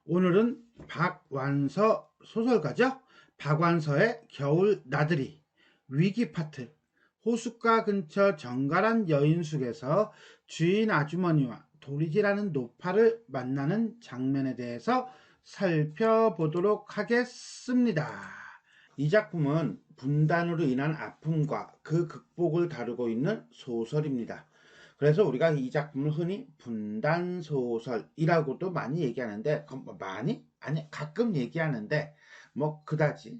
오늘은 박완서 소설가죠. 박완서의 겨울 나들이 위기 파트. 호숫가 근처 정갈한 여인숙에서 주인 아주머니와 도리지라는 노파를 만나는 장면에 대해서 살펴보도록 하겠습니다. 이 작품은 분단으로 인한 아픔과 그 극복을 다루고 있는 소설입니다. 그래서 우리가 이 작품을 흔히 분단소설이라고도 많이 얘기하는데, 많이? 아니, 가끔 얘기하는데, 그다지,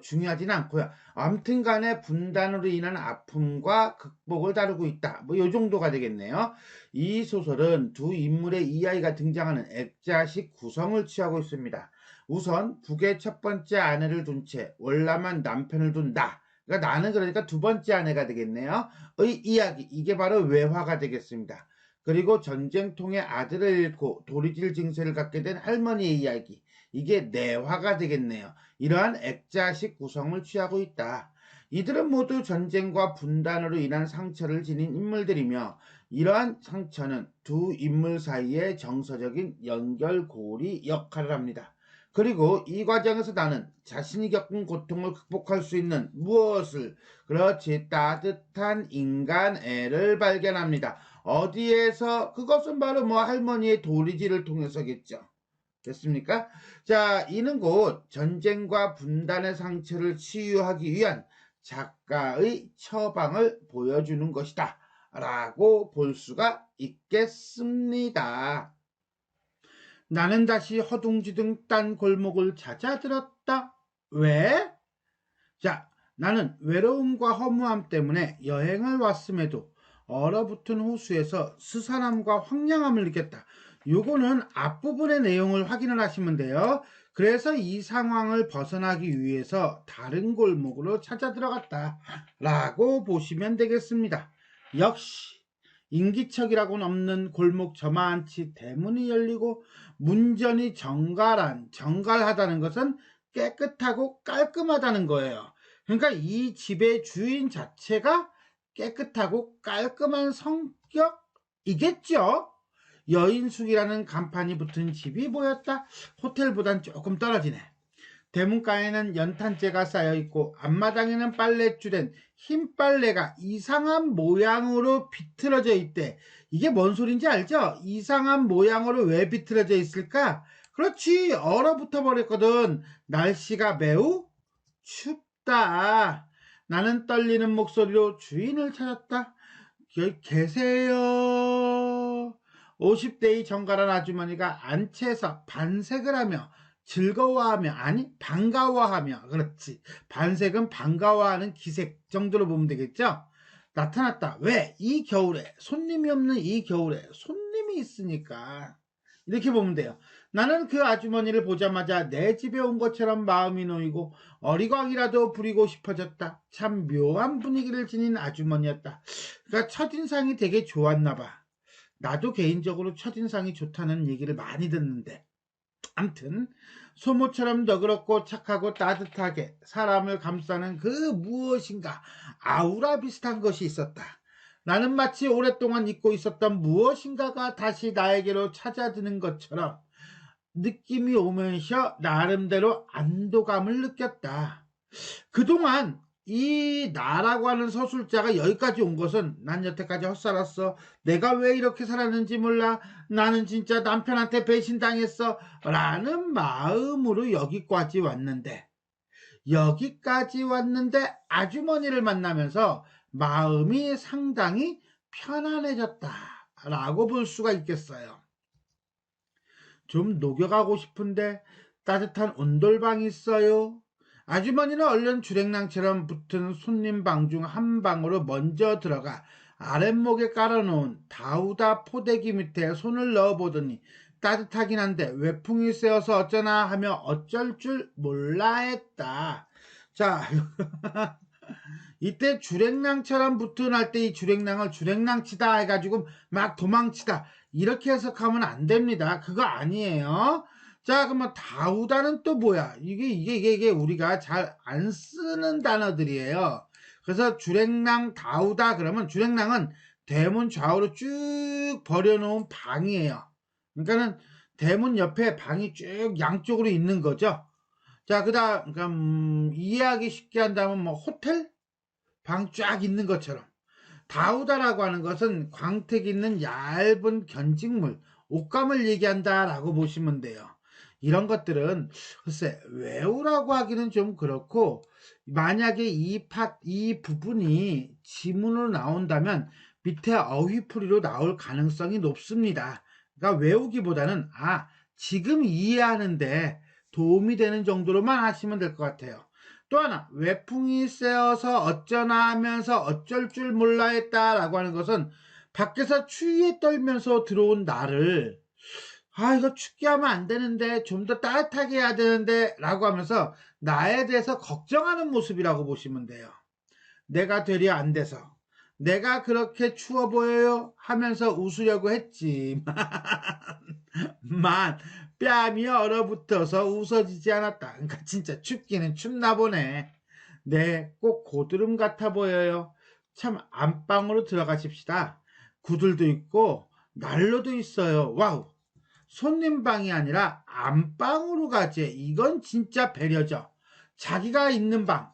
중요하지는 않고요. 아무튼 간에 분단으로 인한 아픔과 극복을 다루고 있다. 요 정도가 되겠네요. 이 소설은 두 인물의 이야기가 등장하는 액자식 구성을 취하고 있습니다. 우선 북의 첫 번째 아내를 둔 채 월남한 남편을 둔 나. 그러니까 나는 그러니까 두 번째 아내가 되겠네요. 의 이야기, 이게 바로 외화가 되겠습니다. 그리고 전쟁통의 아들을 잃고 도리질 증세를 갖게 된 할머니의 이야기, 이게 내화가 되겠네요. 이러한 액자식 구성을 취하고 있다. 이들은 모두 전쟁과 분단으로 인한 상처를 지닌 인물들이며, 이러한 상처는 두 인물 사이의 정서적인 연결고리 역할을 합니다. 그리고 이 과정에서 나는 자신이 겪은 고통을 극복할 수 있는 무엇을, 그렇지, 따뜻한 인간애를 발견합니다. 어디에서? 그것은 바로 할머니의 도리지를 통해서겠죠. 됐습니까? 자, 이는 곧 전쟁과 분단의 상처를 치유하기 위한 작가의 처방을 보여주는 것이다 라고 볼 수가 있겠습니다. 나는 다시 허둥지둥 딴 골목을 찾아들었다. 왜? 자, 나는 외로움과 허무함 때문에 여행을 왔음에도 얼어붙은 호수에서 스산함과 황량함을 느꼈다. 요거는 앞부분의 내용을 확인을 하시면 돼요. 그래서 이 상황을 벗어나기 위해서 다른 골목으로 찾아 들어갔다 라고 보시면 되겠습니다. 역시 인기척이라고는 없는 골목 저만치 대문이 열리고 문전이 정갈하다는 것은 깨끗하고 깔끔하다는 거예요. 그러니까 이 집의 주인 자체가 깨끗하고 깔끔한 성격이겠죠. 여인숙이라는 간판이 붙은 집이 보였다. 호텔보단 조금 떨어지네. 대문가에는 연탄재가 쌓여있고 앞마당에는 빨랫줄엔 흰 빨래가 이상한 모양으로 비틀어져 있대. 이게 뭔 소린지 알죠? 이상한 모양으로 왜 비틀어져 있을까? 그렇지, 얼어붙어 버렸거든. 날씨가 매우 춥다. 나는 떨리는 목소리로 주인을 찾았다. 여기 계세요. 50대의 정갈한 아주머니가 안채에서 반색을 하며 즐거워하며, 아니 반가워하며, 그렇지, 반색은 반가워하는 기색 정도로 보면 되겠죠. 나타났다. 왜? 이 겨울에, 손님이 없는 이 겨울에 손님이 있으니까, 이렇게 보면 돼요. 나는 그 아주머니를 보자마자 내 집에 온 것처럼 마음이 놓이고 어리광이라도 부리고 싶어졌다. 참 묘한 분위기를 지닌 아주머니였다. 그러니까 첫인상이 되게 좋았나 봐. 나도 개인적으로 첫인상이 좋다는 얘기를 많이 듣는데, 암튼 소모처럼 너그럽고 착하고 따뜻하게 사람을 감싸는 그 무엇인가, 아우라 비슷한 것이 있었다. 나는 마치 오랫동안 잊고 있었던 무엇인가가 다시 나에게로 찾아드는 것처럼 느낌이 오면서 나름대로 안도감을 느꼈다. 그동안 이 나라고 하는 서술자가 여기까지 온 것은, 난 여태까지 헛살았어, 내가 왜 이렇게 살았는지 몰라, 나는 진짜 남편한테 배신당했어 라는 마음으로 여기까지 왔는데 아주머니를 만나면서 마음이 상당히 편안해졌다 라고 볼 수가 있겠어요. 좀 녹여가고 싶은데 따뜻한 온돌방이 있어요. 아주머니는 얼른 주랭랑처럼 붙은 손님 방 중 한 방으로 먼저 들어가 아랫목에 깔아놓은 다우다 포대기 밑에 손을 넣어보더니 따뜻하긴 한데 외풍이 쐬어서 어쩌나 하며 어쩔 줄 몰라 했다. 자, 이때 주랭랑처럼 붙은 할 때 이 주랭랑을 주랭랑치다 해가지고 막 도망치다 이렇게 해석하면 안 됩니다. 그거 아니에요. 자, 그러면 다우다는 또 뭐야? 이게 우리가 잘 안 쓰는 단어들이에요. 그래서 주랭랑 다우다 그러면, 주랭랑은 대문 좌우로 쭉 버려놓은 방이에요. 그러니까는 대문 옆에 방이 쭉 양쪽으로 있는 거죠. 자, 그다음 이해하기 쉽게 한다면 뭐 호텔 방 쫙 있는 것처럼 다우다라고 하는 것은 광택 있는 얇은 견직물, 옷감을 얘기한다라고 보시면 돼요. 이런 것들은 글쎄 외우라고 하기는 좀 그렇고 만약에 이 부분이 지문으로 나온다면 밑에 어휘풀이로 나올 가능성이 높습니다. 그러니까 외우기보다는 지금 이해하는데 도움이 되는 정도로만 하시면 될 것 같아요. 또 하나 외풍이 쐬어서 어쩌나 하면서 어쩔 줄 몰라 했다라고 하는 것은 밖에서 추위에 떨면서 들어온 나를 이거 춥게 하면 안 되는데 좀 더 따뜻하게 해야 되는데 라고 하면서 나에 대해서 걱정하는 모습이라고 보시면 돼요. 내가 되려 안 돼서 내가 그렇게 추워 보여요 하면서 웃으려고 했지만 뺨이 얼어붙어서 웃어지지 않았다. 그러니까 진짜 춥기는 춥나 보네. 네, 꼭 고드름 같아 보여요. 참 안방으로 들어가십시다. 구들도 있고 난로도 있어요. 와우. 손님 방이 아니라 안방으로 가지. 이건 진짜 배려죠. 자기가 있는 방,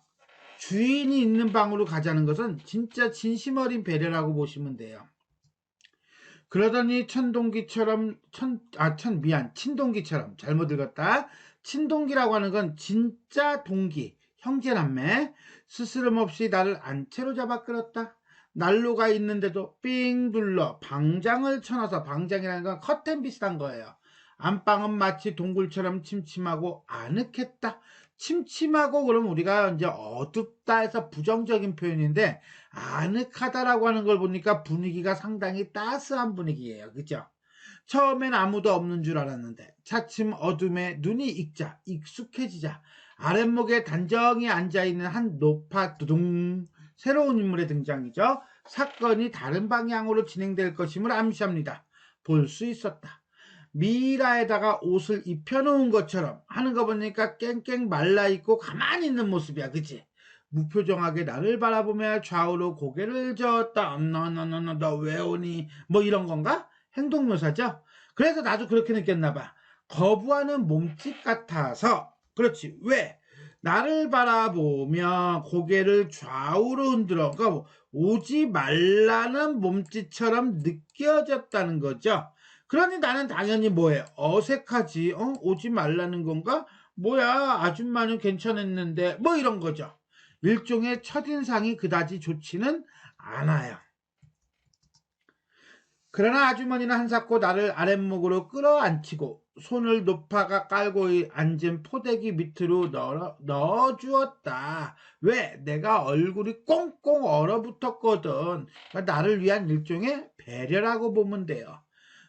주인이 있는 방으로 가자는 것은 진짜 진심 어린 배려라고 보시면 돼요. 그러더니 친동기처럼 잘못 읽었다. 친동기라고 하는 건 진짜 동기, 형제남매. 스스럼없이 나를 안채로 잡아 끌었다. 난로가 있는데도 삥 둘러 방장을 쳐놔서, 방장이라는 건 커튼 비슷한 거예요. 안방은 마치 동굴처럼 침침하고 아늑했다. 침침하고 그럼 우리가 이제 어둡다 해서 부정적인 표현인데, 아늑하다라고 하는 걸 보니까 분위기가 상당히 따스한 분위기예요. 그죠? 처음엔 아무도 없는 줄 알았는데 차츰 어둠에 눈이 익숙해지자 아랫목에 단정히 앉아있는 한 노파 두둥, 새로운 인물의 등장이죠. 사건이 다른 방향으로 진행될 것임을 암시합니다. 볼 수 있었다. 미라에다가 옷을 입혀놓은 것처럼 하는 거 보니까 깽깽 말라있고 가만히 있는 모습이야. 그치? 무표정하게 나를 바라보며 좌우로 고개를 저었다. 너 왜 오니? 뭐 이런 건가? 행동묘사죠? 그래서 나도 그렇게 느꼈나봐. 거부하는 몸짓 같아서. 그렇지. 왜? 나를 바라보며 고개를 좌우로 흔들어. 그러니까 오지 말라는 몸짓처럼 느껴졌다는 거죠. 그러니 나는 당연히 뭐해? 어색하지. 오지 말라는 건가? 뭐야, 아줌마는 괜찮았는데. 뭐 이런 거죠. 일종의 첫인상이 그다지 좋지는 않아요. 그러나 아주머니는 한사코 나를 아랫목으로 끌어안치고 손을 노파가 깔고 앉은 포대기 밑으로 넣어주었다. 왜? 내가 얼굴이 꽁꽁 얼어붙었거든. 그러니까 나를 위한 일종의 배려라고 보면 돼요.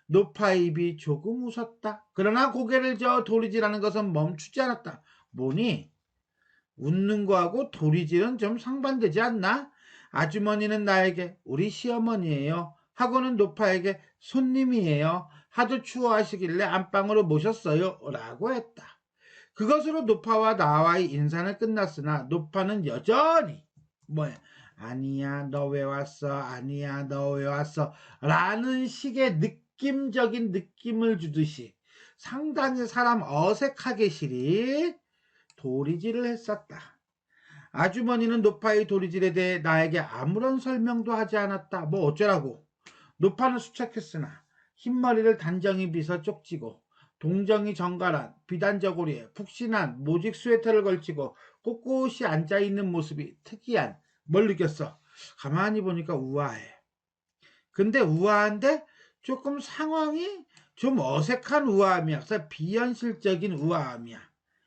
노파 입이 조금 웃었다. 그러나 고개를 저어 도리질하는 것은 멈추지 않았다. 뭐니? 웃는 거하고 도리질은 좀 상반되지 않나? 아주머니는 나에게 우리 시어머니예요. 하고는 노파에게 손님이에요. 하도 추워하시길래 안방으로 모셨어요. 라고 했다. 그것으로 노파와 나와의 인사는 끝났으나 노파는 여전히 아니야 너 왜 왔어? 아니야 너 왜 왔어? 라는 식의 느낌적인 느낌을 주듯이 상당히 사람 어색하게 시리 도리질을 했었다. 아주머니는 노파의 도리질에 대해 나에게 아무런 설명도 하지 않았다. 뭐 어쩌라고. 노파는 수척했으나 흰머리를 단정히 빗어 쪽지고 동정이 정갈한 비단저고리에 푹신한 모직 스웨터를 걸치고 꼿꼿이 앉아있는 모습이 특이한 뭘 느꼈어. 가만히 보니까 우아해. 근데 우아한데 조금 상황이 좀 어색한 우아함이야. 그래서 비현실적인 우아함이야.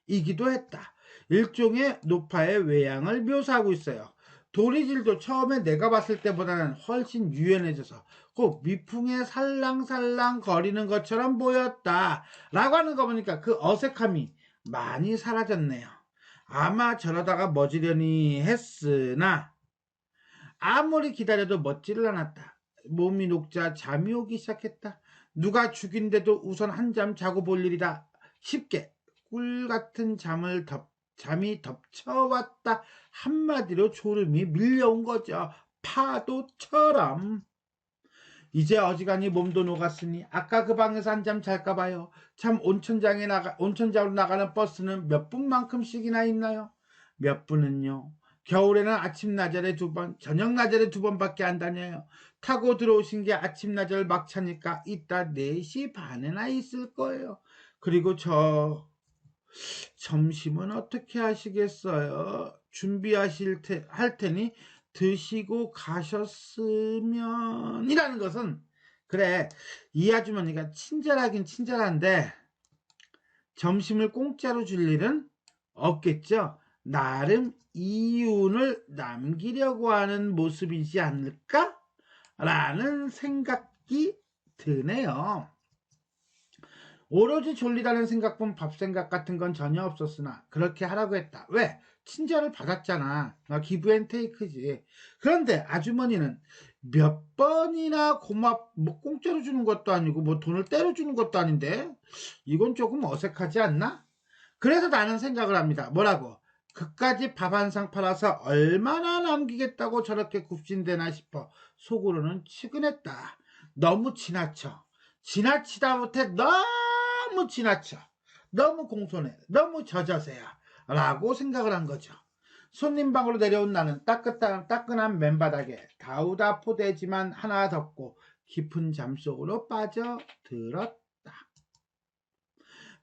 이기도 했다. 일종의 노파의 외양을 묘사하고 있어요. 도리질도 처음에 내가 봤을 때보다는 훨씬 유연해져서 꼭 미풍에 살랑살랑 거리는 것처럼 보였다. 라고 하는 거 보니까 그 어색함이 많이 사라졌네요. 아마 저러다가 멋지려니 했으나 아무리 기다려도 멋지를 않았다. 몸이 녹자 잠이 오기 시작했다. 누가 죽인데도 우선 한잠 자고 볼 일이다. 쉽게 꿀같은 잠이 덮쳐왔다. 한마디로 졸음이 밀려온 거죠. 파도처럼. 이제 어지간히 몸도 녹았으니 아까 그 방에서 한잠 잘까 봐요. 참 온천장으로 나가는 버스는 몇 분만큼씩이나 있나요? 몇 분은요. 겨울에는 아침 나절에 2번, 저녁 나절에 2번밖에 안 다녀요. 타고 들어오신 게 아침 나절 막차니까 이따 4시 반에나 있을 거예요. 그리고 점심은 어떻게 하시겠어요? 할 테니 드시고 가셨으면 이라는 것은, 그래, 이 아주머니가 친절하긴 친절한데 점심을 공짜로 줄 일은 없겠죠. 나름 이윤을 남기려고 하는 모습이지 않을까? 라는 생각이 드네요. 오로지 졸리다는 생각뿐 밥 생각 같은 건 전혀 없었으나 그렇게 하라고 했다. 왜? 친절을 받았잖아. 기브앤테이크지. 그런데 아주머니는 몇 번이나 뭐 공짜로 주는 것도 아니고 뭐 돈을 때려 주는 것도 아닌데 이건 조금 어색하지 않나? 그래서 나는 생각을 합니다. 뭐라고? 그까지 밥 한 상 팔아서 얼마나 남기겠다고 저렇게 굽신대나 싶어 속으로는 치근했다. 너무 지나치다 못해 너무 지나쳐. 너무 공손해. 너무 저저세야. 라고 생각을 한 거죠. 손님 방으로 내려온 나는 따끈한 맨바닥에 다우다포대지만 하나 덮고 깊은 잠속으로 빠져들었다.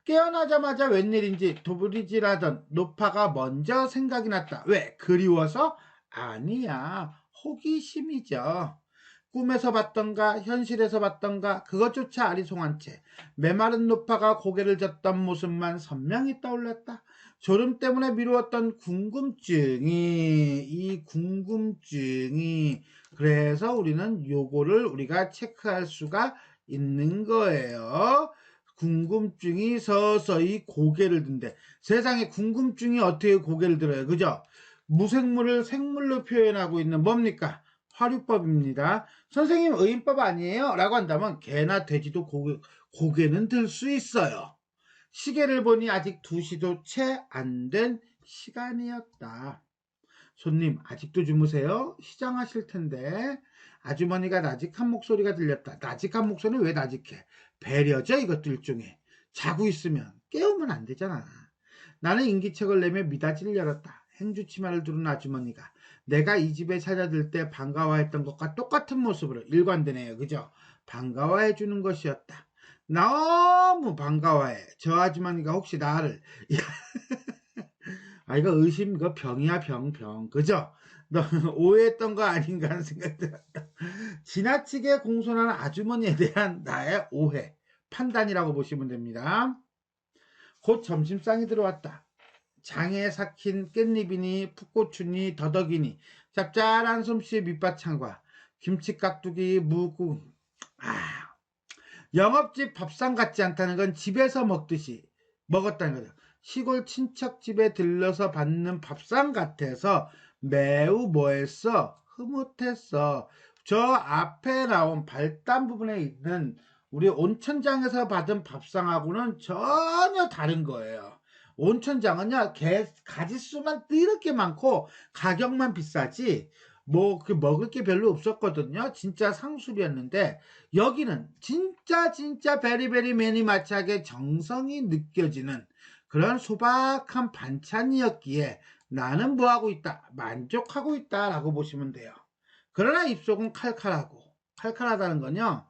깨어나자마자 웬일인지 도부리질하던 노파가 먼저 생각이 났다. 왜? 그리워서? 아니야. 호기심이죠. 꿈에서 봤던가 현실에서 봤던가 그것조차 아리송한 채 메마른 노파가 고개를 젓던 모습만 선명히 떠올랐다. 졸음 때문에 미루었던 궁금증이 그래서 우리가 체크할 수가 있는 거예요. 궁금증이 서서히 고개를 든대. 세상에 궁금증이 어떻게 고개를 들어요, 그죠? 무생물을 생물로 표현하고 있는 뭡니까? 화류법입니다. 선생님 의인법 아니에요? 라고 한다면 개나 돼지도 고개는 들 수 있어요. 시계를 보니 아직 2시도 채 안 된 시간이었다. 손님 아직도 주무세요? 시장하실 텐데. 아주머니가 나직한 목소리가 들렸다. 나직한 목소리는 왜 나직해? 배려죠, 이것도 일종의. 자고 있으면 깨우면 안 되잖아. 나는 인기척을 내며 미닫이를 열었다. 행주치마를 두른 아주머니가 내가 이 집에 찾아들 때 반가워했던 것과 똑같은 모습으로 일관되네요. 그죠? 반가워해 주는 것이었다. 너무 반가워해. 저 아주머니가 혹시 나를 이거 의심, 이거 병이야, 병. 그죠? 너 오해했던 거 아닌가 하는 생각 들었다. 지나치게 공손한 아주머니에 대한 나의 오해, 판단이라고 보시면 됩니다. 곧 점심상이 들어왔다. 장에 삭힌 깻잎이니 풋고추니 더덕이니 짭짤한 솜씨의 밑바창과 김치깍두기 무국. 영업집 밥상 같지 않다는 건 집에서 먹었다는 거죠. 시골 친척집에 들러서 받는 밥상 같아서 매우 흐뭇했어. 저 앞에 나온 발단 부분에 있는 우리 온천장에서 받은 밥상하고는 전혀 다른 거예요. 온천장은요, 가지수만 이렇게 많고 가격만 비싸지 먹을 게 별로 없었거든요. 진짜 상술이었는데 여기는 진짜 베리베리 매니마치하게 정성이 느껴지는 그런 소박한 반찬이었기에 나는 뭐하고 있다? 만족하고 있다라고 보시면 돼요. 그러나 입속은 칼칼하다는 건요,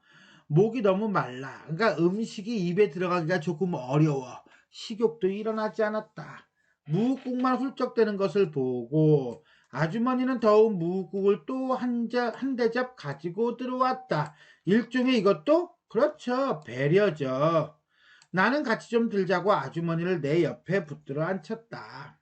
목이 너무 말라. 그러니까 음식이 입에 들어가기가 조금 어려워. 식욕도 일어나지 않았다. 무국만 훌쩍대는 것을 보고 아주머니는 더욱 무국을 또 한 대접 가지고 들어왔다. 일종의 이것도 그렇죠, 배려죠. 나는 같이 좀 들자고 아주머니를 내 옆에 붙들어 앉혔다.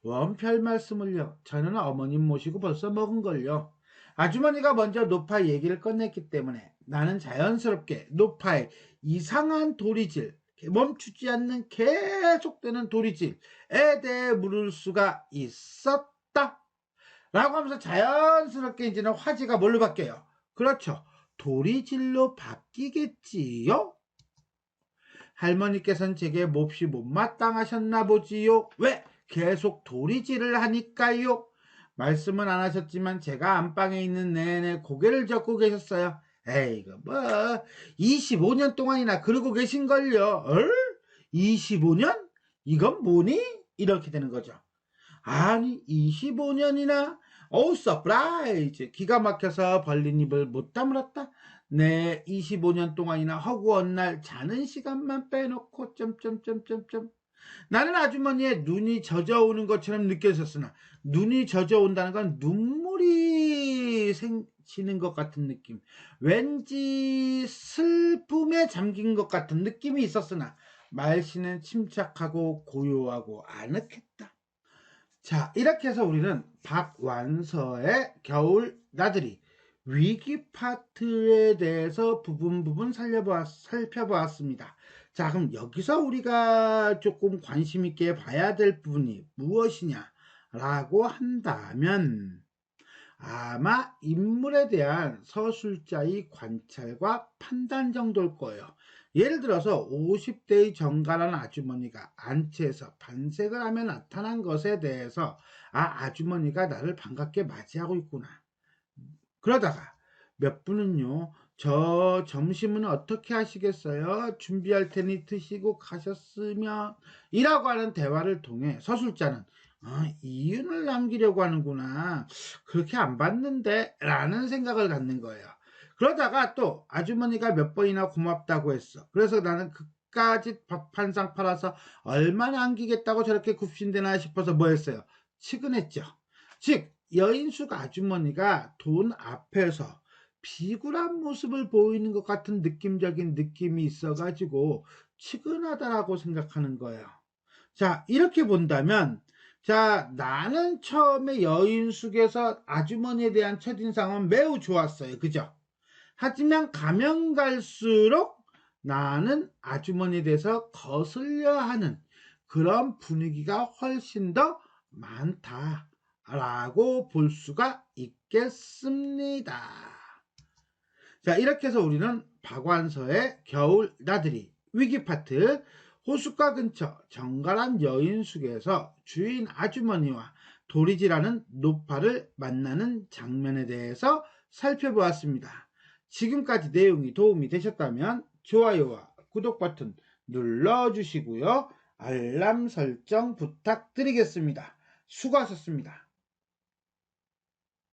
원 별 말씀을요. 저는 어머님 모시고 벌써 먹은걸요. 아주머니가 먼저 노파 얘기를 꺼냈기 때문에 나는 자연스럽게 노파의 이상한 도리질, 멈추지 않는 계속되는 도리질에 대해 물을 수가 있었다. 라고 하면서 자연스럽게 이제는 화제가 뭘로 바뀌어요? 그렇죠. 도리질로 바뀌겠지요? 할머니께서는 제게 몹시 못마땅하셨나 보지요. 왜? 계속 도리질을 하니까요. 말씀은 안 하셨지만 제가 안방에 있는 내내 고개를 젓고 계셨어요. 에이, 이거 뭐 25년 동안이나 그러고 계신걸요. 얼? 25년? 이건 뭐니? 이렇게 되는 거죠. 아니 25년이나 어우 서프라이즈 기가 막혀서 벌린 입을 못 다물었다. 네 25년 동안이나 허구한 날 자는 시간만 빼놓고 점점점점점 나는 아주머니의 눈이 젖어오는 것처럼 느껴졌으나 눈이 젖어온다는 건 눈물이 생기는 것 같은 느낌, 왠지 슬픔에 잠긴 것 같은 느낌이 있었으나 말씨는 침착하고 고요하고 아늑했다. 자, 이렇게 해서 우리는 박완서의 겨울 나들이 위기 파트에 대해서 부분 살펴보았습니다. 자, 그럼 여기서 우리가 조금 관심 있게 봐야 될 부분이 무엇이냐라고 한다면 아마 인물에 대한 서술자의 관찰과 판단 정도일 거예요. 예를 들어서 50대의 정갈한 아주머니가 안채에서 반색을 하며 나타난 것에 대해서 아주머니가 나를 반갑게 맞이하고 있구나. 그러다가 몇 분은요, 저 점심은 어떻게 하시겠어요? 준비할 테니 드시고 가셨으면 이라고 하는 대화를 통해 서술자는 이윤을 남기려고 하는구나. 그렇게 안 봤는데 라는 생각을 갖는 거예요. 그러다가 또 아주머니가 몇 번이나 고맙다고 했어. 그래서 나는 그까짓 밥 한 상 팔아서 얼마나 안기겠다고 저렇게 굽신대나 싶어서 뭐 했어요? 측은했죠. 즉 여인숙 아주머니가 돈 앞에서 비굴한 모습을 보이는 것 같은 느낌적인 느낌이 있어가지고 측은하다라고 생각하는 거예요. 자, 이렇게 본다면 자, 나는 처음에 여인숙에서 아주머니에 대한 첫인상은 매우 좋았어요. 그죠? 하지만 가면 갈수록 나는 아주머니에 대해서 거슬려 하는 그런 분위기가 훨씬 더 많다라고 볼 수가 있겠습니다. 자, 이렇게 해서 우리는 박완서의 겨울 나들이 위기 파트 호숫가 근처 정갈한 여인숙에서 주인 아주머니와 도리지라는 노파를 만나는 장면에 대해서 살펴보았습니다. 지금까지 내용이 도움이 되셨다면 좋아요와 구독 버튼 눌러주시고요. 알람 설정 부탁드리겠습니다. 수고하셨습니다.